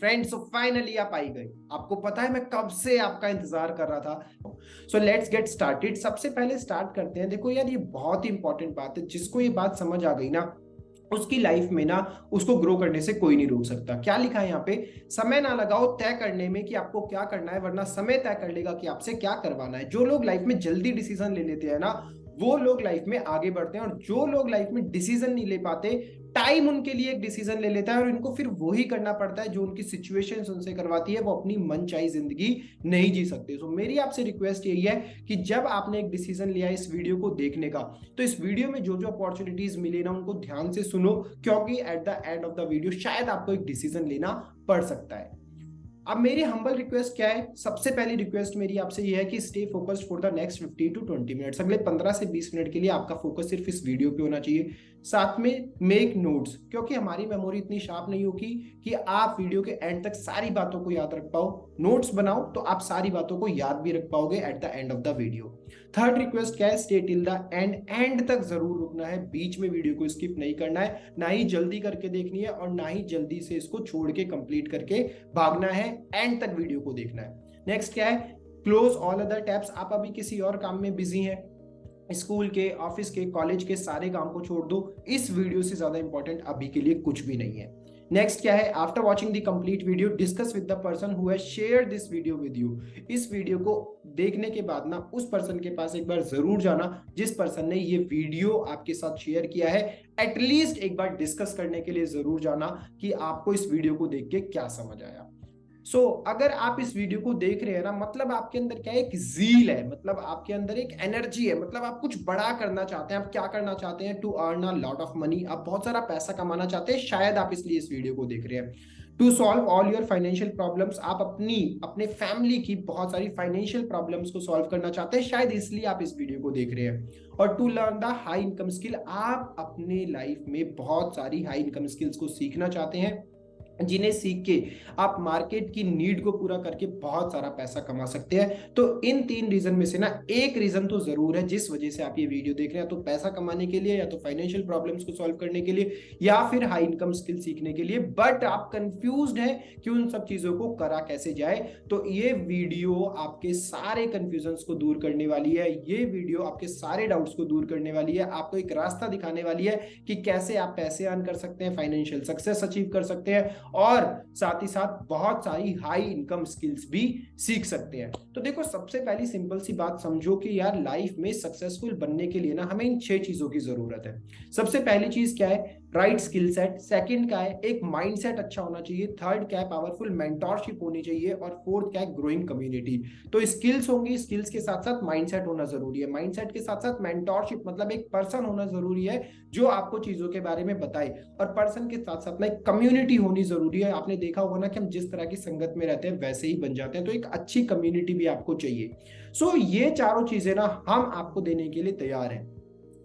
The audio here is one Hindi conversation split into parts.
फ्रेंड्स, सो फाइनली आप आई गए। आपको पता है मैं कब से आपका इंतजार कर रहा था। So let's get started. सबसे पहले स्टार्ट करते हैं। देखो यार, ये बहुत ही इंपॉर्टेंट बात है। जिसको ये बात समझ आ गई ना, उसकी लाइफ में ना उसको ग्रो करने से कोई नहीं रोक सकता। क्या लिखा है यहाँ पे? समय ना लगाओ तय करने में कि आपको क्या करना है, वरना समय तय कर लेगा कि आपसे क्या करवाना है। जो लोग लाइफ में जल्दी डिसीजन ले लेते हैं ना, वो लोग लाइफ में आगे बढ़ते हैं। और जो लोग लाइफ में डिसीजन नहीं ले पाते, टाइम उनके लिए एक डिसीजन ले लेता है और इनको फिर वही करना पड़ता है जो उनकी सिचुएशंस उनसे करवाती है। वो अपनी मनचाही जिंदगी नहीं जी सकते। तो मेरी आपसे रिक्वेस्ट यही है कि जब आपने एक डिसीजन लिया इस वीडियो को देखने का, तो इस वीडियो में जो जो अपॉर्चुनिटीज मिले ना, उनको ध्यान से सुनो, क्योंकि eight the end of the video शायद आपको एक डिसीजन लेना पड़ सकता है। अब मेरी हम्बल रिक्वेस्ट क्या है? सबसे पहली रिक्वेस्ट मेरी आपसे ये है कि stay focused for the next 15 to 20 minutes. अगले 15 से 20 मिनट के लिए आपका फोकस सिर्फ इस वीडियो पे होना चाहिए। साथ में मेक नोट्स, क्योंकि हमारी मेमोरी इतनी शार्प नहीं होगी कि आप वीडियो के एंड तक सारी बातों को याद रख पाओ। नोट्स बनाओ तो आप सारी बातों को याद भी रख पाओगे eight the end of the video. Third request क्या है? Stay till the end. And तक जरूर रुकना है, बीच में वीडियो को स्किप नहीं करना है, ना ही जल्दी करके देखनी है और ना ही जल्दी से इसको छोड़ के कंप्लीट करके भागना है। एंड तक वीडियो को देखना है। नेक्स्ट क्या है? Close all other tabs. आप अभी किसी और काम में बिजी हैं, स्कूल के, ऑफिस के, कॉलेज के सारे काम को छोड़ दो। इस वीडियो से ज्यादा इंपॉर्टेंट अभी के लिए कुछ भी नहीं है। नेक्स्ट क्या है? After watching the complete video discuss with the person who has shared this video with you. इस वीडियो को देखने के बाद ना उस पर्सन के पास एक बार जरूर जाना जिस पर्सन ने ये वीडियो आपके साथ शेयर किया है। एटलीस्ट एक बार डिस्कस करने के लिए जरूर जाना कि आपको इस वीडियो को देख के क्या समझ आया। अगर आप इस वीडियो को देख रहे हैं ना, मतलब आपके अंदर क्या है? एक जील है, मतलब आपके अंदर एक एनर्जी है, मतलब आप कुछ बड़ा करना चाहते हैं। आप क्या करना चाहते हैं? To earn a lot of money. आप बहुत सारा पैसा कमाना चाहते हैं, शायद आप इसलिए इस वीडियो को देख रहे हैं। To solve all your financial problems. आप अपने फैमिली की बहुत सारी फाइनेंशियल प्रॉब्लम्स को सॉल्व करना चाहते हैं, शायद इसलिए आप इस वीडियो को देख रहे हैं। और to learn the high income skill. आप अपने लाइफ में बहुत सारी हाई इनकम स्किल्स को सीखना चाहते हैं, जिन्हें सीख के आप मार्केट की नीड को पूरा करके बहुत सारा पैसा कमा सकते हैं। तो इन 3 रीजन में से ना एक रीजन तो जरूर है जिस वजह से आप ये वीडियो देख रहे हैं, तो पैसा कमाने के लिए, या तो फाइनेंशियल प्रॉब्लम्स को सॉल्व करने के लिए, या फिर हाई इनकम स्किल सीखने के लिए। बट आप कंफ्यूज्ड हैं कि उन सब चीजों को करा कैसे जाए। तो ये वीडियो आपके सारे कंफ्यूजन्स को दूर करने वाली है। ये वीडियो आपके सारे डाउट्स को दूर करने वाली है, आपको एक रास्ता दिखाने वाली है कि कैसे आप पैसे अर्न कर सकते हैं, फाइनेंशियल सक्सेस अचीव कर सकते हैं और साथ ही साथ बहुत सारी हाई इनकम स्किल्स भी सीख सकते हैं। तो देखो, सबसे पहली सिंपल सी बात समझो कि यार लाइफ में सक्सेसफुल बनने के लिए ना हमें इन 6 चीजों की जरूरत है। सबसे पहली चीज क्या है? Right skill set. सेकंड क्या है? एक माइंडसेट अच्छा होना चाहिए। थर्ड क्या है? पावरफुल मेंटरशिप होनी चाहिए। और फोर्थ क्या है? Growing community. तो स्किल्स होंगी, स्किल्स के साथ साथ माइंडसेट होना जरूरी है। माइंडसेट के साथ साथ मेंटरशिप, मतलब एक पर्सन होना जरूरी है जो आपको चीजों के बारे में बताए। और पर्सन के साथ साथ में एक कम्युनिटी होनी जरूरी है। आपने देखा होगा ना कि हम जिस तरह की संगत में रहते हैं वैसे ही बन जाते हैं, तो एक अच्छी कम्युनिटी भी आपको चाहिए। ये चारों चीजें ना हम आपको देने के लिए तैयार हैं।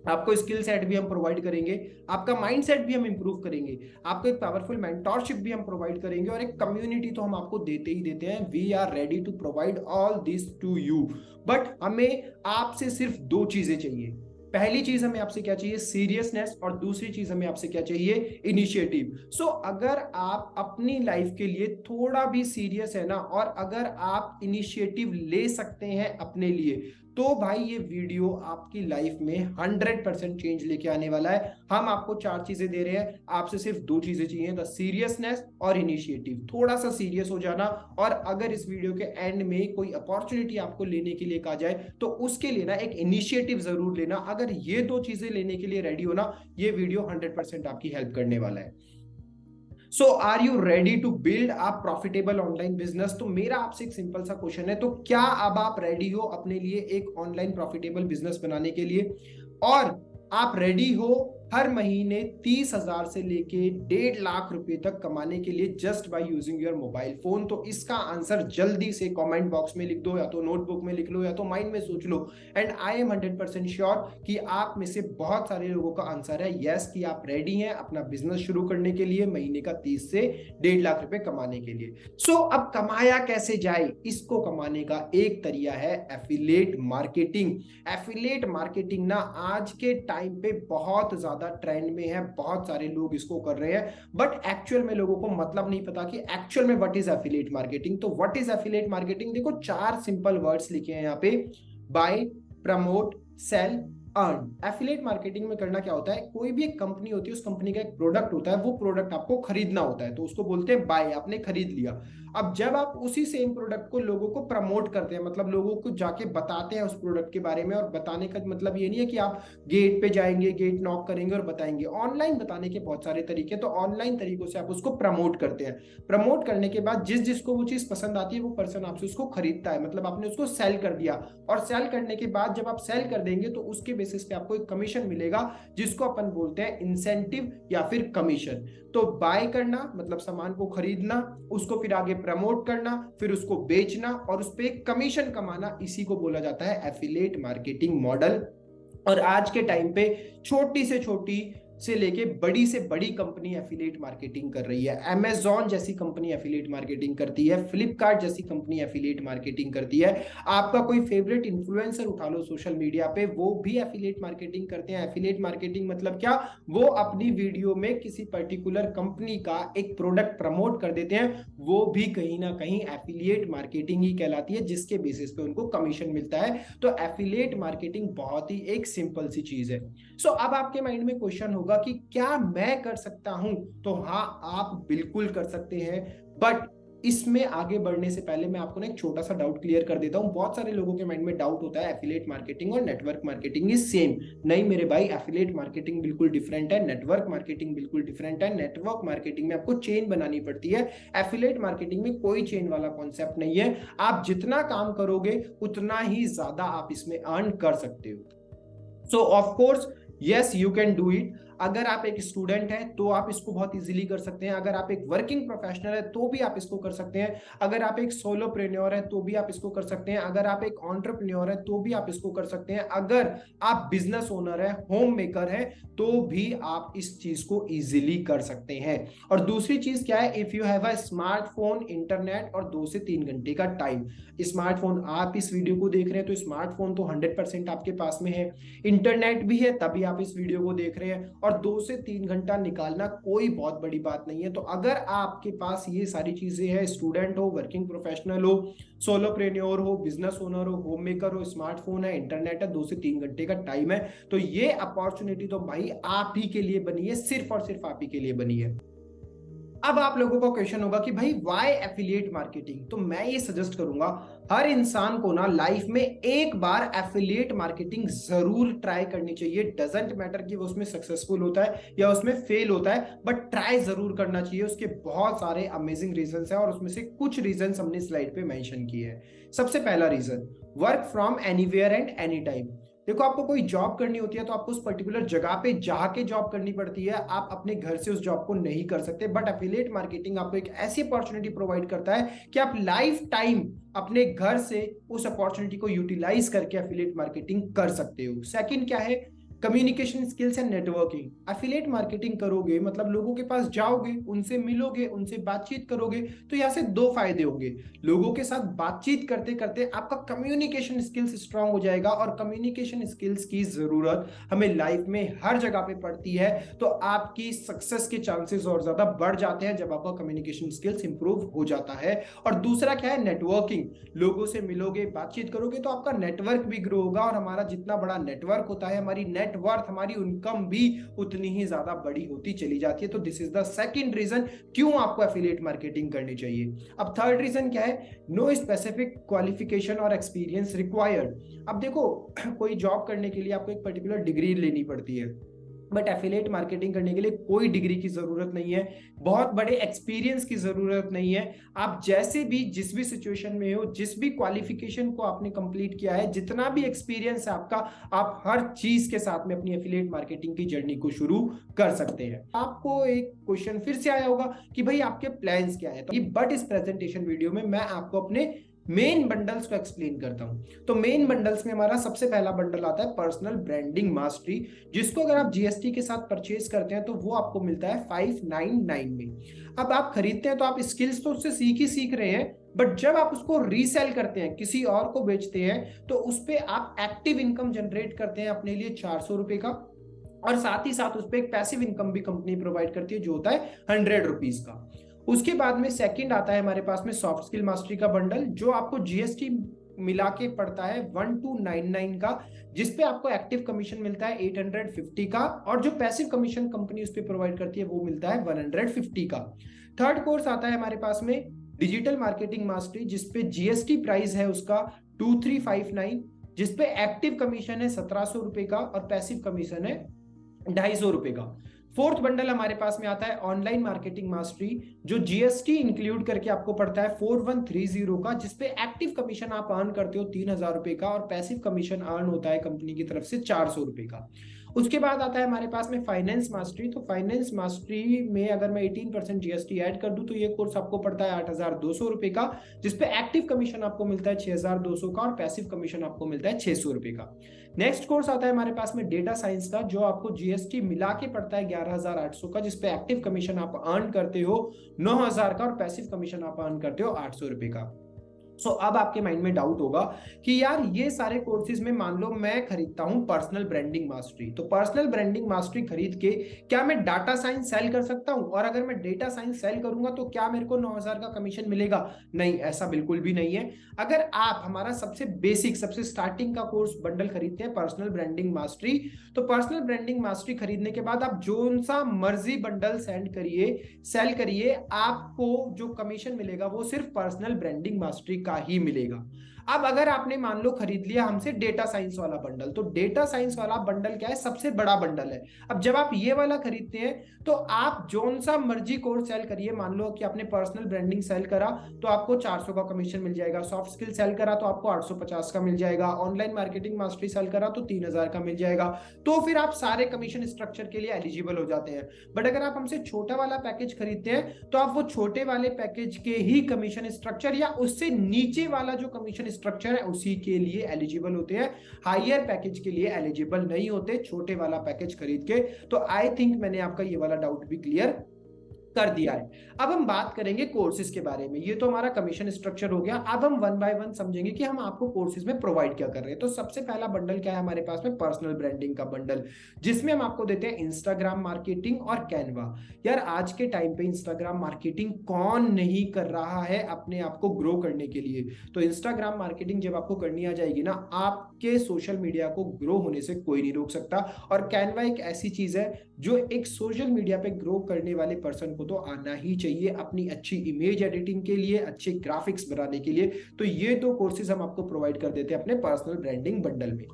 आपको स्किल सेट भी हम प्रोवाइड करेंगे, आपका माइंड सेट भी हम इंप्रूव करेंगे, आपको एक पावरफुल मेंटरशिप भी हम प्रोवाइड करेंगे, और एक कम्युनिटी तो हम आपको देते ही देते हैं। We are ready to provide all this to you. But हमें आपसे सिर्फ 2 चीजें चाहिए। पहली चीज हमें आपसे क्या चाहिए? सीरियसनेस। और दूसरी चीज हमें आपसे क्या चाहिए? इनिशिएटिव। अगर आप अपनी लाइफ के लिए थोड़ा भी सीरियस है ना, और अगर आप इनिशिएटिव ले सकते हैं अपने लिए, तो भाई ये वीडियो आपकी लाइफ में 100% चेंज लेके आने वाला है। हम आपको 4 चीजें दे रहे हैं, आपसे सिर्फ 2 चीजें चाहिए, द सीरियसनेस और इनिशिएटिव। थोड़ा सा सीरियस हो जाना, और अगर इस वीडियो के एंड में कोई अपॉर्चुनिटी आपको लेने के लिए कहा जाए तो उसके लिए ना एक इनिशिएटिव जरूर लेना। अगर ये 2 चीजें लेने के लिए रेडी हो ना, ये वीडियो 100% आपकी हेल्प करने वाला है। Are you ready to build a profitable online business? तो मेरा आपसे एक सिंपल सा क्वेश्चन है, तो क्या अब आप रेडी हो अपने लिए एक ऑनलाइन प्रॉफिटेबल बिजनेस बनाने के लिए? और आप रेडी हो हर महीने 30,000 से लेके 1.5 लाख रुपए तक कमाने के लिए just by using your mobile phone? तो इसका आंसर जल्दी से कमेंट बॉक्स में लिख दो, या तो नोटबुक में लिख लो, या तो माइंड में सोच लो। एंड आई एम 100% श्योर कि आप में से बहुत सारे लोगों का आंसर है यस, कि आप रेडी हैं अपना बिजनेस शुरू करने के लिए, महीने का 30 से 1.5 लाख रुपए कमाने के लिए। अब कमाया कैसे जाए? इसको कमाने का एक तरीका है एफिलिएट मार्केटिंग। एफिलिएट मार्केटिंग ना आज के टाइम पे बहुत ज्यादा ज्यादा ट्रेंड में है, बहुत सारे लोग इसको कर रहे हैं, बट एक्चुअल में लोगों को मतलब नहीं पता कि एक्चुअल में व्हाट इज एफिलिएट मार्केटिंग। तो व्हाट इज एफिलिएट मार्केटिंग, देखो 4 सिंपल वर्ड्स लिखे हैं यहाँ पे, buy, promote, sell, earn. Affiliate marketing में करना क्या होता है, कोई भी एक कंपनी होती है, उस कंपनी का एक प्रोडक्ट होता है, वो प्रोडक्ट आपको खरीदना होता है, तो उसको बोलते हैं बाय, आपने खरीद लिया। अब जब आप उसी सेम प्रोडक्ट को लोगों को प्रमोट करते हैं, मतलब लोगों को जाके बताते हैं उस प्रोडक्ट के बारे में, और बताने का मतलब ये नहीं है कि आप गेट पे जाएंगे, गेट नॉक करेंगे और बताएंगे, ऑनलाइन बताने के बहुत सारे तरीके, तो ऑनलाइन तरीकों से आप उसको प्रमोट करते हैं। प्रमोट करने के बाद जिस जिसको वो चीज पसंद आती है, वो पर्सन आपसे उसको खरीदता है, मतलब आपने उसको सेल कर दिया। और सेल करने के बाद जब आप सेल कर देंगे तो उसके बेसिस पे आपको एक कमीशन मिलेगा, जिसको अपन बोलते हैं इंसेंटिव या फिर कमीशन। तो बाय करना मतलब सामान को खरीदना, उसको फिर आगे प्रमोट करना, फिर उसको बेचना और उस पर एक कमीशन कमाना, इसी को बोला जाता है एफिलिएट मार्केटिंग मॉडल। और आज के टाइम पे छोटी से छोटी से लेके बड़ी से बड़ी कंपनी एफिलिएट मार्केटिंग कर रही है। अमेजॉन जैसी कंपनी एफिलिएट मार्केटिंग करती है, फ्लिपकार्ट जैसी कंपनी एफिलिएट मार्केटिंग करती है, आपका कोई फेवरेट इन्फ्लुएंसर उठा लो सोशल मीडिया पे, वो भी एफिलिएट मार्केटिंग करते हैं। एफिलिएट मार्केटिंग मतलब क्या, वो अपनी वीडियो में किसी पर्टिकुलर कंपनी का एक प्रोडक्ट प्रमोट कर देते हैं, वो भी कहीं ना कहीं एफिलिएट मार्केटिंग ही कहलाती है, जिसके बेसिस पे उनको कमीशन मिलता है। तो एफिलिएट मार्केटिंग बहुत ही एक सिंपल सी चीज है। सो अब आपके माइंड में क्वेश्चन होगा कि क्या मैं कर सकता हूं, तो हाँ, आप बिल्कुल कर सकते हैं। बट इसमें आगे बढ़ने से पहले मैं आपको ना एक छोटा सा डाउट क्लियर कर देता हूं। बहुत सारे लोगों के माइंड में डाउट होता है एफिलिएट मार्केटिंग और नेटवर्क मार्केटिंग इज सेम। नहीं मेरे भाई, एफिलिएट मार्केटिंग बिल्कुल डिफरेंट है, नेटवर्क मार्केटिंग बिल्कुल डिफरेंट है। नेटवर्क मार्केटिंग में आपको चेन बनानी पड़ती है, एफिलिएट मार्केटिंग में कोई चेन वाला कॉन्सेप्ट नहीं है। आप जितना काम करोगे उतना ही ज्यादा आप इसमें अर्न कर सकते हो। सो of course yes, you can do it. अगर आप एक स्टूडेंट हैं तो आप इसको बहुत इजीली कर सकते हैं, अगर आप एक वर्किंग प्रोफेशनल है तो भी आप इसको कर सकते हैं, अगर आप एक सोलोप्रेन्योर है तो भी आप इसको कर सकते हैं, अगर आप एक एंटरप्रेन्योर है तो भी आप इसको कर सकते हैं, अगर आप बिजनेस ओनर है, होम मेकर है, तो भी आप इस चीज को इजीली कर सकते हैं। और दूसरी चीज क्या है, if you have a smartphone, internet और 2 से 3 घंटे का टाइम। स्मार्टफोन, आप इस वीडियो को देख रहे हैं तो स्मार्टफोन तो 100% आपके पास में है, इंटरनेट भी है तभी आप इस वीडियो को देख रहे हैं, और 2 से 3 घंटा निकालना कोई बहुत बड़ी बात नहीं है। तो अगर आपके पास ये सारी चीजें हैं, स्टूडेंट हो, वर्किंग प्रोफेशनल हो, सोलोप्रेन्योर हो, बिजनेस ओनर हो, होम मेकर हो, स्मार्टफोन है, इंटरनेट है, 2 से 3 घंटे का टाइम है, तो ये अपॉर्चुनिटी तो भाई आप ही के लिए बनी है, सिर्फ और सिर्फ आप ही के लिए बनी है। अब आप लोगों का क्वेश्चन होगा कि भाई व्हाई एफिलिएट मार्केटिंग, तो मैं ये सजेस्ट करूंगा हर इंसान को ना लाइफ में एक बार एफिलिएट मार्केटिंग जरूर ट्राई करनी चाहिए। डजंट मैटर कि वो उसमें सक्सेसफुल होता है या उसमें फेल होता है, बट ट्राई जरूर करना चाहिए। उसके बहुत सारे अमेजिंग रीजंस हैं और उसमें से कुछ रीजंस हमने स्लाइड पे मेंशन किए हैं। सबसे पहला reason, work from anywhere and any time. देखो, आपको कोई जॉब करनी होती है तो आपको उस पर्टिकुलर जगह पे जाके जॉब करनी पड़ती है, आप अपने घर से उस जॉब को नहीं कर सकते। बट एफिलिएट मार्केटिंग आपको एक ऐसी अपॉर्चुनिटी प्रोवाइड करता है कि आप लाइफ टाइम अपने घर से उस अपॉर्चुनिटी को यूटिलाइज करके एफिलिएट मार्केटिंग कर सकते हो। सेकंड क्या है, communication skills and networking. Affiliate marketing करोगे मतलब लोगों के पास जाओगे, उनसे मिलोगे, उनसे बातचीत करोगे, तो यहाँ से 2 फायदे होंगे। लोगों के साथ बातचीत करते करते आपका कम्युनिकेशन स्किल्स स्ट्रांग हो जाएगा, और कम्युनिकेशन स्किल्स की जरूरत हमें लाइफ में हर जगह पे पड़ती है, तो आपकी सक्सेस के चांसेस और ज्यादा बढ़ जाते हैं जब आपका कम्युनिकेशन स्किल्स इंप्रूव हो जाता है। और दूसरा क्या है, नेटवर्किंग। लोगों से मिलोगे, बातचीत करोगे, तो आपका नेटवर्क भी ग्रो होगा, और हमारा जितना बड़ा नेटवर्क होता है, हमारी नेटवर्थ, हमारी इनकम भी उतनी ही ज्यादा बड़ी होती चली जाती है। तो this is the second reason क्यों आपको एफिलिएट मार्केटिंग करनी चाहिए। अब थर्ड रीजन क्या है, नो स्पेसिफिक क्वालिफिकेशन और एक्सपीरियंस रिक्वायर्ड। अब देखो, कोई जॉब करने के लिए आपको एक पर्टिकुलर डिग्री लेनी पड़ती है, बट एफिलिएट मार्केटिंग करने के लिए कोई डिग्री की जरूरत नहीं है, बहुत बड़े एक्सपीरियंस की जरूरत नहीं है। आप जैसे भी जिस भी सिचुएशन में हो, जिस भी क्वालिफिकेशन को आपने कंप्लीट किया है, जितना भी एक्सपीरियंस है आपका, आप हर चीज के साथ में अपनी एफिलिएट मार्केटिंग की जर्नी को शुरू कर सकते हैं। आपको एक क्वेश्चन फिर से आया होगा कि भाई आपके प्लान्स क्या है, तो बट इस प्रेजेंटेशन वीडियो में मैं आपको अपने मेन बंडल्स को एक्सप्लेन करता हूं। तो मेन बंडल्स में हमारा सबसे पहला बंडल आता है पर्सनल ब्रांडिंग मास्टरी, जिसको अगर आप जीएसटी के साथ परचेज करते हैं तो वो आपको मिलता है 599 में। अब आप खरीदते हैं तो आप स्किल्स तो उससे सीख रहे हैं, बट जब आप उसको रीसेल करते हैं, किसी और को बेचते हैं, तो उस पर आप एक्टिव इनकम जनरेट करते हैं अपने लिए 400 रुपए का। और साथ ही साथ उस पर एक पैसिव इनकम भी कंपनी प्रोवाइड करती है जो होता है 100 रुपीज का। उसके बाद में सेकंड आता है हमारे पास में सॉफ्ट स्किल मास्टरी का बंडल, जो आपको जीएसटी मिला के पड़ता है 1299 का, जिसपे आपको एक्टिव कमीशन मिलता है 850 का, और जो पैसिव कमीशन कंपनी उस पर प्रोवाइड करती है वो मिलता है 150 का। थर्ड कोर्स आता है हमारे पास में डिजिटल मार्केटिंग मास्टरी, जिसपे जीएसटी प्राइस है उसका 2359, जिसपे एक्टिव कमीशन है 1700 रुपए का और पैसिव कमीशन है 250 रुपए का। फोर्थ बंडल हमारे पास में आता है ऑनलाइन मार्केटिंग मास्टरी, जो जीएसटी इंक्लूड करके आपको पड़ता है 4130 का, जिसपे एक्टिव कमीशन आप अर्न करते हो 3000 रुपए का और पैसिव कमीशन अर्न होता है कंपनी की तरफ से 400 रुपए का। उसके बाद आता है हमारे पास में फाइनेंस मास्टरी। तो फाइनेंस मास्टरी में अगर मैं 18% जीएसटी ऐड कर दूं तो ये कोर्स आपको पड़ता है 8200 रुपए का, जिसपे एक्टिव कमीशन आपको मिलता है 6200 का और पैसिव कमीशन आपको मिलता है 600 रुपए का। नेक्स्ट कोर्स आता है हमारे पास में डेटा साइंस का, जो आपको जीएसटी मिला के पड़ता है 11800 का, जिसपे एक्टिव कमीशन आप अर्न करते हो 9000 का और पैसिव कमीशन आप अर्न करते हो 800 रुपए का। सो अब आपके माइंड में डाउट होगा कि यार ये सारे कोर्सेज में मान लो मैं खरीदता हूं पर्सनल ब्रांडिंग मास्टरी, तो पर्सनल ब्रांडिंग मास्टरी खरीद के क्या मैं डाटा साइंस सेल कर सकता हूं? और अगर मैं डेटा साइंस सेल करूंगा तो क्या मेरे को 9000 का कमीशन मिलेगा? नहीं, ऐसा बिल्कुल भी नहीं है। अगर आप हमारा सबसे बेसिक सबसे स्टार्टिंग का कोर्स बंडल खरीदते हैं पर्सनल ब्रांडिंग मास्टरी, तो पर्सनल ब्रांडिंग मास्टरी खरीदने के बाद आप जो सा मर्जी बंडल सेल करिए, आपको जो कमीशन मिलेगा वो सिर्फ पर्सनल ब्रांडिंग मास्टरी का ही मिलेगा। अब अगर आपने मान लो खरीद लिया हमसे डेटा साइंस वाला बंडल, तो डेटा साइंस वाला बंडल क्या है? सबसे बड़ा बंडल है। अब जब आप ये वाला खरीदते हैं तो आप जोन सा मर्जी कोर्स सेल करिए, मान लो कि आपने पर्सनल ब्रांडिंग सेल करा तो आपको 400 का कमीशन मिल जाएगा, सॉफ्ट स्किल सेल करा तो आपको 850 का मिल जाएगा, ऑनलाइन मार्केटिंग मास्टरी सेल करा तो 3000 का मिल जाएगा। तो फिर आप सारे कमीशन स्ट्रक्चर के लिए एलिजिबल हो जाते हैं। बट अगर आप हमसे छोटा वाला पैकेज खरीदते हैं तो आप वो छोटे वाले पैकेज के ही कमीशन स्ट्रक्चर या उससे नीचे वाला जो कमीशन स्ट्रक्चर है उसी के लिए एलिजिबल होते हैं, हायर पैकेज के लिए एलिजिबल नहीं होते छोटे वाला पैकेज खरीद के। तो आई थिंक मैंने आपका ये वाला डाउट भी क्लियर कर दिया है। अब हम बात करेंगे कोर्सेज के बारे में। ये तो हमारा कमीशन स्ट्रक्चर हो गया। अब हम वन बाय वन समझेंगे कि हम आपको कोर्सेज में प्रोवाइड क्या कर रहे हैं। तो सबसे पहला बंडल क्या है हमारे पास में? पर्सनल ब्रांडिंग का बंडल, जिसमें हम आपको देते हैं इंस्टाग्राम मार्केटिंग और कैनवा। यार आज के टाइम पे इंस्टाग्राम मार्केटिंग कौन नहीं कर रहा है अपने आप को ग्रो करने के लिए? तो इंस्टाग्राम मार्केटिंग जब आपको करनी आ जाएगी ना, आपके सोशल मीडिया को ग्रो होने से कोई नहीं रोक सकता। और कैनवा एक ऐसी चीज है जो एक सोशल मीडिया पे ग्रो करने वाले पर्सन को तो आना ही चाहिए अपनी अच्छी इमेज एडिटिंग के लिए, अच्छे ग्राफिक्स बनाने के लिए। तो ये दो कोर्सेज हम आपको प्रोवाइड कर देते हैं अपने पर्सनल ब्रांडिंग बंडल में।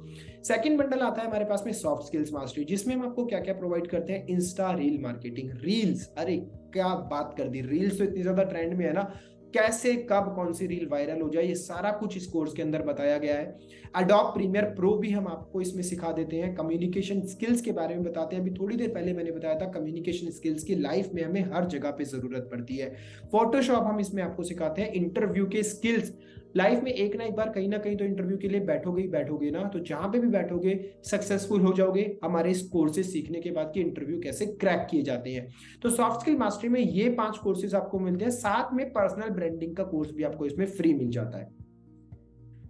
सेकंड बंडल आता है हमारे पास में सॉफ्ट स्किल्स मास्टरी, जिसमें हम आपको क्या क्या प्रोवाइड करते हैं? Insta reel marketing, reels. अरे क्या बात कर दी, रील्स तो इतनी ज्यादा ट्रेंड में है ना, कैसे कब कौन सी रील वायरल हो जाए ये सारा कुछ इस कोर्स के अंदर बताया गया है। एडोब प्रीमियर प्रो भी हम आपको इसमें सिखा देते हैं। कम्युनिकेशन स्किल्स के बारे में बताते हैं। अभी थोड़ी देर पहले मैंने बताया था कम्युनिकेशन स्किल्स की लाइफ में हमें हर जगह पे जरूरत पड़ती है। फोटोशॉप हम इसमें आपको सिखाते हैं। इंटरव्यू के स्किल्स, लाइफ में एक ना एक बार कहीं ना कहीं तो इंटरव्यू के लिए बैठोगे ही बैठोगे ना, तो जहां पे भी बैठोगे सक्सेसफुल हो जाओगे हमारे इस कोर्सेज सीखने के बाद कि इंटरव्यू कैसे क्रैक किए जाते हैं। तो सॉफ्ट स्किल मास्टरी में ये 5 कोर्सेज आपको मिलते हैं, साथ में पर्सनल ब्रांडिंग का कोर्स भी आपको इसमें फ्री मिल जाता है।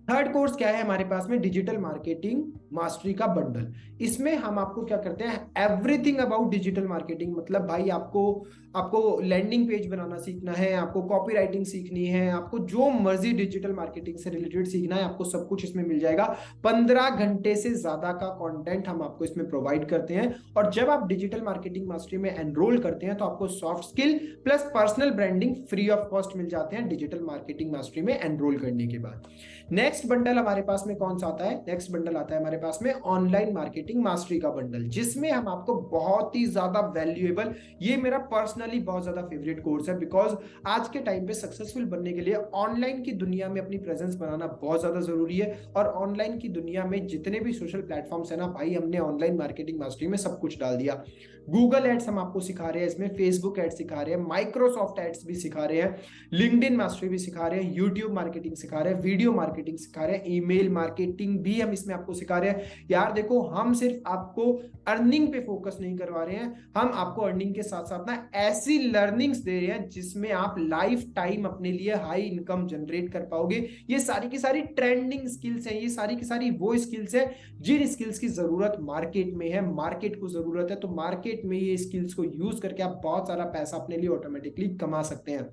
थर्ड कोर्स क्या है हमारे पास में? डिजिटल मार्केटिंग मास्टरी का बंडल। इसमें हम आपको क्या करते हैं? Everything about digital marketing. मतलब भाई आपको लैंडिंग पेज बनाना सीखना है, आपको कॉपी राइटिंग सीखनी है, आपको जो मर्जी डिजिटल मार्केटिंग से रिलेटेड सीखना है, आपको सब कुछ इसमें मिल जाएगा। 15 घंटे से ज्यादा का कंटेंट हम आपको इसमें प्रोवाइड करते हैं। और जब आप डिजिटल मार्केटिंग मास्टरी में एनरोल करते हैं तो आपको soft skill plus personal branding free of cost मिल जाते हैं डिजिटल मार्केटिंग मास्टरी में एनरोल करने के बाद। नेक्स्ट बंडल हमारे पास में कौन सा आता है? नेक्स्ट बंडल आता है हमारे पास में ऑनलाइन मार्केटिंग मास्टरी का बंडल, जिसमें हम आपको बहुत ही ज्यादा वैल्यूएबल, ये मेरा पर्सनली बहुत ज्यादा फेवरेट कोर्स है, बिकॉज आज के टाइम पे सक्सेसफुल बनने के लिए ऑनलाइन की दुनिया में अपनी प्रेजेंस बनाना बहुत ज्यादा जरूरी है। और ऑनलाइन की दुनिया में जितने भी सोशल प्लेटफॉर्म्स है ना भाई, हमने ऑनलाइन मार्केटिंग मास्टरी में सब कुछ डाल दिया। गूगल एड्स हम आपको सिखा रहे हैं, इसमें फेसबुक एड्स सिखा रहे हैं, माइक्रोसॉफ्ट एड्स भी सिखा रहे हैं, लिंक्डइन मास्टरी भी सिखा रहे हैं, यूट्यूब मार्केटिंग सिखा रहे हैं, वीडियो मार्केटिंग सिखा रहे हैं, ईमेल मार्केटिंग भी हम इसमें आपको सिखा रहे हैं। यार देखो, हम सिर्फ आपको अर्निंग पे फोकस नहीं करवा रहे हैं, हम आपको अर्निंग के साथ साथ ना ऐसी लर्निंग्स दे रहे हैं जिसमें आप लाइफ टाइम अपने लिए हाई इनकम जनरेट कर पाओगे। ये सारी की सारी ट्रेंडिंग स्किल्स हैं, ये सारी की सारी वो स्किल्स हैं जिन स्किल्स की जरूरत मार्केट में है, मार्केट को जरूरत है। तो मार्केट में ये स्किल्स को यूज करके आप बहुत सारा पैसा अपने लिए ऑटोमेटिकली कमा सकते हैं।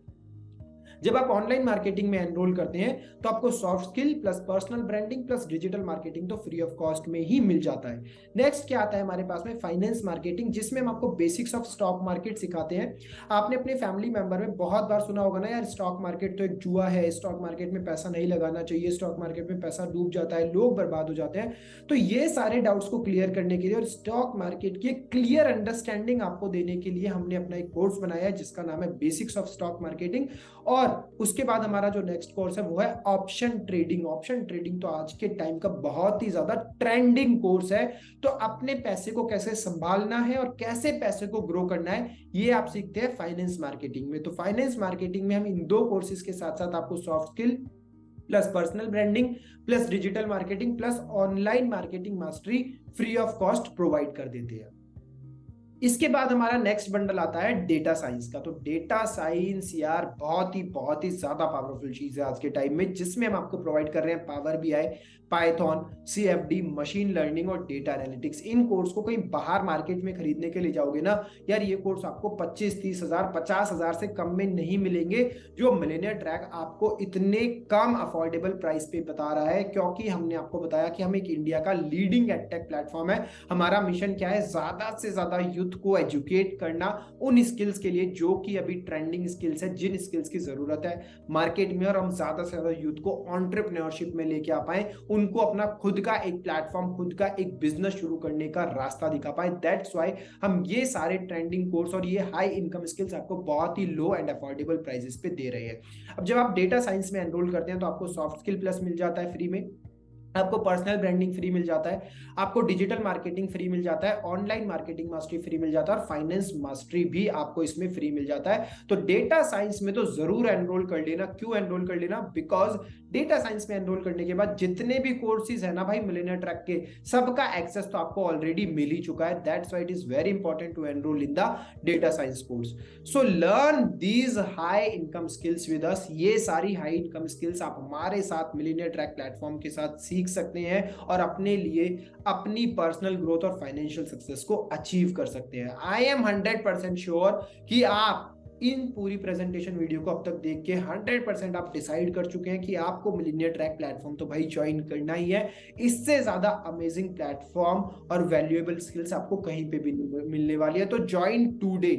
जब आप ऑनलाइन मार्केटिंग में एनरोल करते हैं तो आपको soft skill plus personal branding plus digital marketing तो फ्री ऑफ कॉस्ट में ही मिल जाता है। नेक्स्ट क्या आता है हमारे पास में, फाइनेंस मार्केटिंग, जिसमें हम आपको बेसिक्स ऑफ स्टॉक मार्केट सिखाते हैं। आपने अपने फैमिली मेंबर में बहुत बार सुना होगा ना, यार स्टॉक मार्केट तो एक जुआ है, स्टॉक मार्केट में पैसा नहीं लगाना चाहिए, स्टॉक मार्केट में पैसा डूब जाता है, लोग बर्बाद हो जाते हैं। तो ये सारे डाउट्स को क्लियर करने के लिए और स्टॉक मार्केट की क्लियर अंडरस्टैंडिंग आपको देने के लिए हमने अपना एक कोर्स बनाया है जिसका नाम है बेसिक्स ऑफ स्टॉक मार्केटिंग। और उसके बाद हमारा जो नेक्स्ट कोर्स है वो है ऑप्शन ट्रेडिंग। ऑप्शन ट्रेडिंग तो आज के टाइम का बहुत ही ज्यादा ट्रेंडिंग कोर्स है। तो अपने पैसे को कैसे संभालना है और कैसे पैसे को ग्रो करना है, ये आप सीखते हैं फाइनेंस मार्केटिंग में। तो फाइनेंस मार्केटिंग में हम इन दो कोर्सेज के साथ साथ आपको soft skill plus personal branding plus digital marketing plus online marketing mastery free of cost provide कर देते हैं। इसके बाद हमारा नेक्स्ट बंडल आता है डेटा साइंस का। तो डेटा साइंस यार बहुत ही ज्यादा पावरफुल चीज है आज के टाइम में, जिसमें हम आपको प्रोवाइड कर रहे हैं power BI, Python, CFD, machine learning और डेटा एनालिटिक्स। इन कोर्स को कहीं बाहर मार्केट में खरीदने के लिए जाओगे ना यार, ये कोर्स आपको 25-30 हजार 50 हजार से कम में नहीं मिलेंगे, जो मिलियनेयर ट्रैक आपको इतने कम अफोर्डेबल प्राइस पे बता रहा है। क्योंकि हमने आपको बताया कि हम एक इंडिया का लीडिंग एडटेक प्लेटफॉर्म है। हमारा मिशन क्या है, ज्यादा से ज्यादा यूथ को एजुकेट करना उन स्किल्स के लिए जो कि अभी ट्रेंडिंग स्किल्स है, जिन स्किल्स की जरूरत है मार्केट में, और हम ज्यादा से ज्यादा यूथ को एंटरप्रेन्योरशिप में लेके आ पाए, उनको अपना खुद का एक प्लेटफॉर्म, खुद का एक बिजनेस शुरू करने का रास्ता दिखा पाए। दैट्स व्हाई हम ये सारे ट्रेंडिंग कोर्स और ये हाई इनकम स्किल्स आपको बहुत ही लो एंड अफोर्डेबल प्राइसेस पे दे रहे हैं। अब जब आप डेटा साइंस में एनरोल करते हैं तो आपको सॉफ्ट स्किल प्लस मिल जाता है फ्री में, आपको पर्सनल ब्रांडिंग फ्री मिल जाता है, आपको डिजिटल मार्केटिंग फ्री मिल जाता है, ऑनलाइन मार्केटिंग मास्टरी फ्री मिल जाता है और फाइनेंस मास्टरी भी आपको इसमें फ्री मिल जाता है। तो डेटा साइंस में तो जरूर एनरोल कर लेना। क्यों एनरोल कर लेना? बिकॉज डेटा साइंस में एनरोल करने के बाद जितने भी कोर्सेज है ना भाई मिलियनेयर ट्रैक के, सबका एक्सेस तो आपको ऑलरेडी मिल ही चुका है। That's why it is very important to enroll in the data science course. So learn these high income skills with us. ये सारी हाई इनकम स्किल्स आप हमारे साथ मिलियनेयर ट्रैक प्लेटफॉर्म के साथ सीख सकते हैं और अपने लिए अपनी पर्सनल ग्रोथ और फाइनेंशियल सक्सेस को अचीव कर सकते हैं। आई एम 100% श्योर कि आप इन पूरी प्रेजेंटेशन वीडियो को अब तक देख के 100% आप डिसाइड कर चुके हैं कि आपको मिलियनेयर ट्रैक प्लेटफॉर्म तो भाई ज्वाइन करना ही है। इससे ज्यादा अमेजिंग प्लेटफॉर्म और वैल्यूएबल स्किल्स आपको कहीं पे भी मिलने वाली है। तो ज्वाइन टुडे।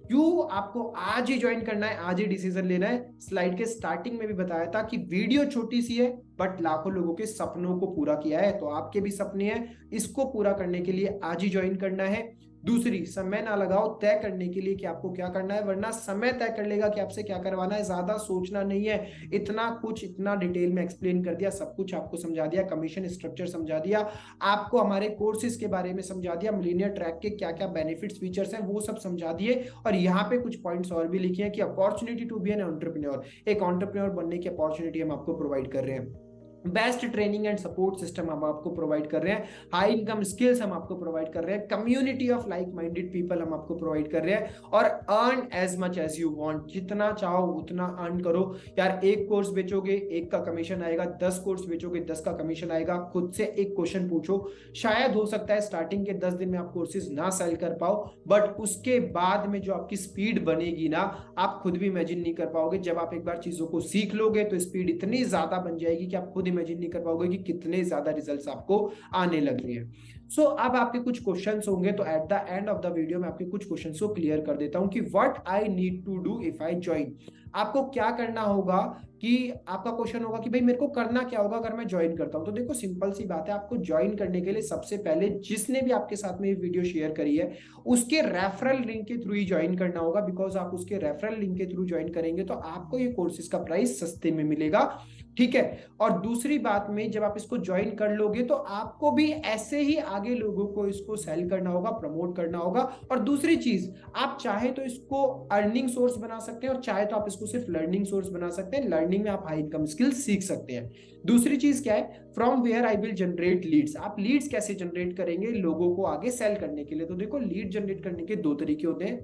क्यों आपको आज ही ज्वाइन करना है, आज ही डिसीजन लेना है? स्लाइड के स्टार्टिंग में भी बताया था कि वीडियो छोटी सी है बट लाखों लोगों के सपनों को पूरा किया है। तो आपके भी सपने हैं, इसको पूरा करने के लिए आज ही ज्वाइन करना है। दूसरी, समय ना लगाओ तय करने के लिए कि आपको क्या करना है, वरना समय तय कर लेगा कि आपसे क्या करवाना है। ज्यादा सोचना नहीं है। इतना कुछ इतना डिटेल में एक्सप्लेन कर दिया, सब कुछ आपको समझा दिया, कमीशन स्ट्रक्चर समझा दिया, आपको हमारे कोर्सेज के बारे में समझा दिया, मिलियनेयर ट्रैक के क्या क्या बेनिफिट्स फीचर्स हैं वो सब समझा दिए। और यहाँ पे कुछ पॉइंट्स और भी लिखे हैं कि opportunity to be an entrepreneur, एक एंटरप्रेन्योर बनने की अपॉर्चुनिटी हम आपको प्रोवाइड कर रहे हैं। Best training and support system हम आपको प्रोवाइड कर रहे हैं, हाई इनकम स्किल्स हम आपको प्रोवाइड कर रहे हैं, community of like minded people हम आपको प्रोवाइड कर रहे हैं, और earn as much as you want. जितना चाहो उतना अर्न करो यार। एक कोर्स बेचोगे, एक का कमीशन आएगा, 10 कोर्स बेचोगे, 10 का कमीशन आएगा। खुद से एक क्वेश्चन पूछो, शायद हो सकता है स्टार्टिंग के 10 दिन में आप कोर्सेज ना सेल कर पाओ, बट उसके बाद में जो आपकी स्पीड बनेगी ना, आप खुद भी इमेजिन नहीं कर पाओगे। जब आप एक बार चीजों को सीख लोगे तो स्पीड इतनी ज्यादा बन जाएगी कि आप खुद इमेजिन नहीं कर पाओगे कि कितने ज्यादा रिजल्ट्स आपको आने लग रहे हैं। सो अब आपके कुछ क्वेश्चंस होंगे, तो eight the end of the video में आपके कुछ क्वेश्चंस को क्लियर कर देता हूं कि what I need to do if I join. आपको क्या करना होगा कि आपका क्वेश्चन होगा कि भाई मेरे को करना क्या होगा अगर मैं ज्वाइन करता हूं। तो देखो सिंपल सी बात है, आपको ज्वाइन करने के लिए सबसे पहले जिसने भी आपके साथ में ये वीडियो शेयर करी है उसके रेफरल लिंक के थ्रू ही ज्वाइन करना होगा। बिकॉज आप उसके रेफरल लिंक के थ्रू ज्वाइन करेंगे तो आपको ये कोर्सेज का प्राइस सस्ते में मिलेगा, ठीक है। और दूसरी बात में, जब आप इसको ज्वाइन कर लोगे तो आपको भी ऐसे ही आगे लोगों को इसको सेल करना होगा, प्रमोट करना होगा। और दूसरी चीज, आप चाहे तो इसको अर्निंग सोर्स बना सकते हैं और चाहे तो आप इसको सिर्फ लर्निंग सोर्स बना सकते हैं। लर्निंग में आप हाई इनकम स्किल्स सीख सकते हैं। दूसरी चीज क्या है, from where I will generate leads. आप लीड्स कैसे जनरेट करेंगे लोगों को आगे सेल करने के लिए? तो देखो, लीड जनरेट करने के दो तरीके होते हैं,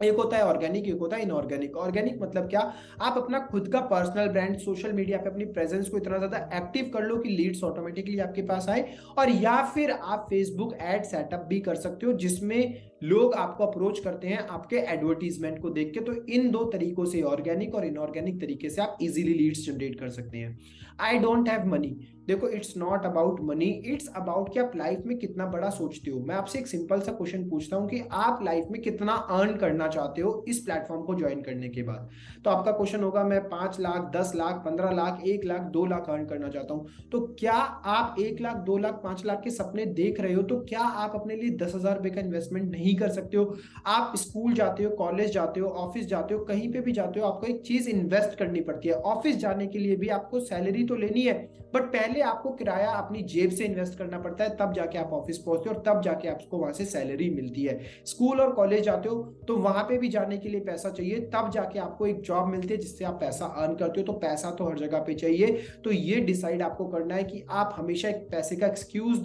एक होता है ऑर्गेनिक, एक होता है इनऑर्गेनिक। ऑर्गेनिक मतलब क्या, आप अपना खुद का पर्सनल ब्रांड सोशल मीडिया पे अपनी प्रेजेंस को इतना ज्यादा एक्टिव कर लो कि लीड्स ऑटोमेटिकली आपके पास आए। और या फिर आप फेसबुक एड सेटअप भी कर सकते हो जिसमें लोग आपको अप्रोच करते हैं आपके एडवर्टीजमेंट को देख के। तो इन दो तरीकों से, ऑर्गेनिक और इनऑर्गेनिक तरीके से, आप इजीली लीड्स जनरेट कर सकते हैं। आई डोंट हैव मनी, देखो it's not about money, it's about कि आप लाइफ में कितना बड़ा सोचते हो। मैं आपसे एक सिंपल सा क्वेश्चन पूछता हूं कि आप लाइफ में कितना अर्न करना चाहते हो इस प्लेटफॉर्म को ज्वाइन करने के बाद? तो आपका क्वेश्चन होगा, मैं 5 लाख, 10 लाख, 15 लाख, 1 लाख, 2 लाख अर्न करना चाहता हूं। तो क्या आप 1 लाख, 2 लाख, 5 लाख के सपने देख रहे हो? तो क्या आप अपने लिए 10,000 रुपए का इन्वेस्टमेंट नहीं कर सकते हो? आप स्कूल जाते हो, कॉलेज जाते हो, ऑफिस जाते हो, कहीं पे भी जाते हो, आपको एक चीज इन्वेस्ट करनी पड़ती है। ऑफिस जाने के लिए भी आपको सैलरी तो लेनी है, बट पहले आपको किराया अपनी जेब से इन्वेस्ट करना पड़ता है, तब जाके आप ऑफिस पहुंचते हो और तब जाके आपको वहां से सैलरी मिलती है। स्कूल और कॉलेज जाते हो तो वहां पे भी जाने के लिए पैसा चाहिए, तब जाके आपको एक जॉब मिलती है जिससे आप पैसा अर्न करते हो। तो पैसा तो हर जगह पे चाहिए। तो ये डिसाइड आपको करना है कि आप हमेशा एक पैसे का एक्सक्यूज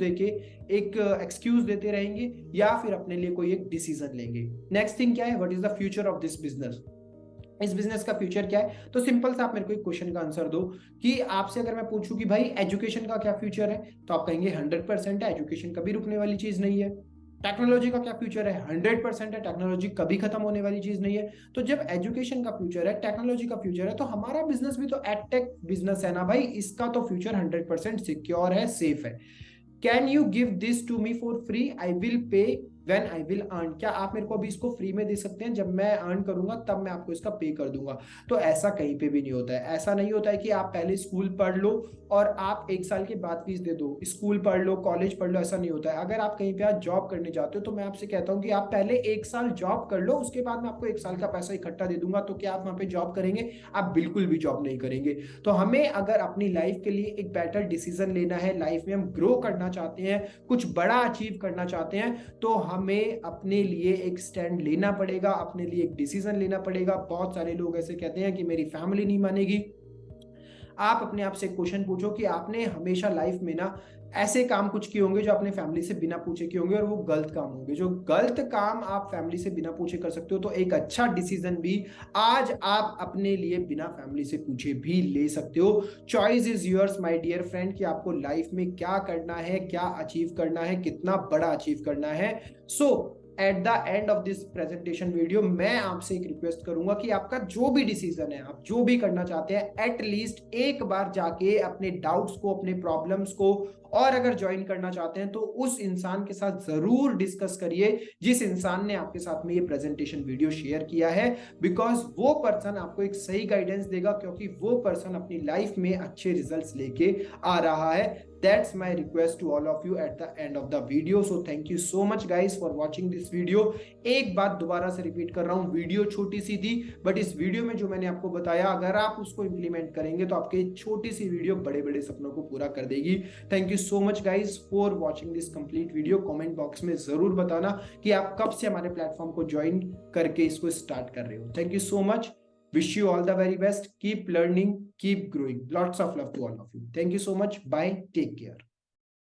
देते रहेंगे या फिर अपने लिए कोई एक डिसीजन लेंगे। नेक्स्ट थिंग क्या है, what is the future of this business? इस बिजनेस का फ्यूचर क्या है? तो सिंपल सा आप मेरे को एक क्वेश्चन का आंसर दो कि आपसे अगर मैं पूछूं कि भाई एजुकेशन का क्या फ्यूचर है, तो आप कहेंगे 100% है, एजुकेशन कभी रुकने वाली चीज नहीं है। टेक्नोलॉजी का क्या फ्यूचर है? 100% है, टेक्नोलॉजी कभी खत्म होने वाली चीज नहीं है। तो जब एजुकेशन का फ्यूचर है, टेक्नोलॉजी का फ्यूचर है, तो हमारा बिजनेस भी तो एडटेक बिजनेस है ना भाई, इसका तो फ्यूचर 100% सिक्योर है, सेफ है। Can you give this to me for free? I will pay when I will earn. क्या आप मेरे को अभी इसको फ्री में दे सकते हैं? जब मैं अर्न करूंगा तब मैं आपको इसका पे कर दूंगा। तो ऐसा कहीं पे भी नहीं होता है। ऐसा नहीं होता है कि आप पहले स्कूल पढ़ लो और आप 1 साल के बाद फीस दे दो, स्कूल पढ़ लो, कॉलेज पढ़ लो, ऐसा नहीं होता है। अगर आप कहीं पे आज जॉब करने जाते हो तो मैं आपसे कहता हूँ कि आप पहले 1 साल जॉब कर लो, उसके बाद मैं आपको 1 साल का पैसा इकट्ठा दे दूंगा। तो क्या आप वहां पे जॉब करेंगे? आप बिल्कुल भी जॉब नहीं करेंगे। तो हमें अगर अपनी लाइफ के लिए एक बेटर डिसीजन लेना है, लाइफ में हम ग्रो करना चाहते हैं, कुछ बड़ा अचीव करना चाहते हैं, तो हमें अपने लिए एक स्टैंड लेना पड़ेगा, अपने लिए एक डिसीजन लेना पड़ेगा। बहुत सारे लोग ऐसे कहते हैं कि मेरी फैमिली नहीं मानेगी। आप अपने आप से क्वेश्चन पूछो कि आपने हमेशा लाइफ में ना ऐसे काम कुछ किए होंगे जो अपने फैमिली से बिना पूछे किए होंगे, और वो गलत काम होंगे। जो गलत काम आप फैमिली से बिना पूछे कर सकते हो, तो एक अच्छा डिसीजन भी आज आप अपने लिए बिना फैमिली से पूछे भी ले सकते हो। Choice is yours my dear friend, कि आपको लाइफ में क्या करना है, क्या अचीव करना है, कितना बड़ा अचीव करना है। So at the end of this presentation video मैं आपसे एक रिक्वेस्ट करूंगा कि आपका जो भी डिसीजन है, आप जो भी करना चाहते हैं, एटलीस्ट एक बार जाके अपने डाउट्स को, अपने प्रॉब्लम्स को, और अगर ज्वाइन करना चाहते हैं तो उस इंसान के साथ जरूर डिस्कस करिए जिस इंसान ने आपके साथ में ये प्रेजेंटेशन वीडियो शेयर किया है। बिकॉज वो पर्सन आपको एक सही गाइडेंस देगा, क्योंकि वो पर्सन अपनी लाइफ में अच्छे रिजल्ट्स लेके आ रहा है। That's my request to all of you at the end of the video. So thank you so much guys for watching this video. एक बात दोबारा से रिपीट कर रहा हूँ, वीडियो छोटी सी थी, बट इस वीडियो में जो मैंने आपको बताया, अगर आप उसको इंप्लीमेंट करेंगे तो आपके छोटी सी वीडियो बड़े बड़े सपनों को पूरा कर देगी। Thank you so much guys for watching this complete video. Comment box में जरूर बताना कि आप कब से हमारे प्लेटफॉर्म को ज्वाइन करके इसको स्टार्ट कर रहे हो। Thank you so much, wish you all the very best, keep learning, keep growing, lots of love to all of you, thank you so much, bye, take care.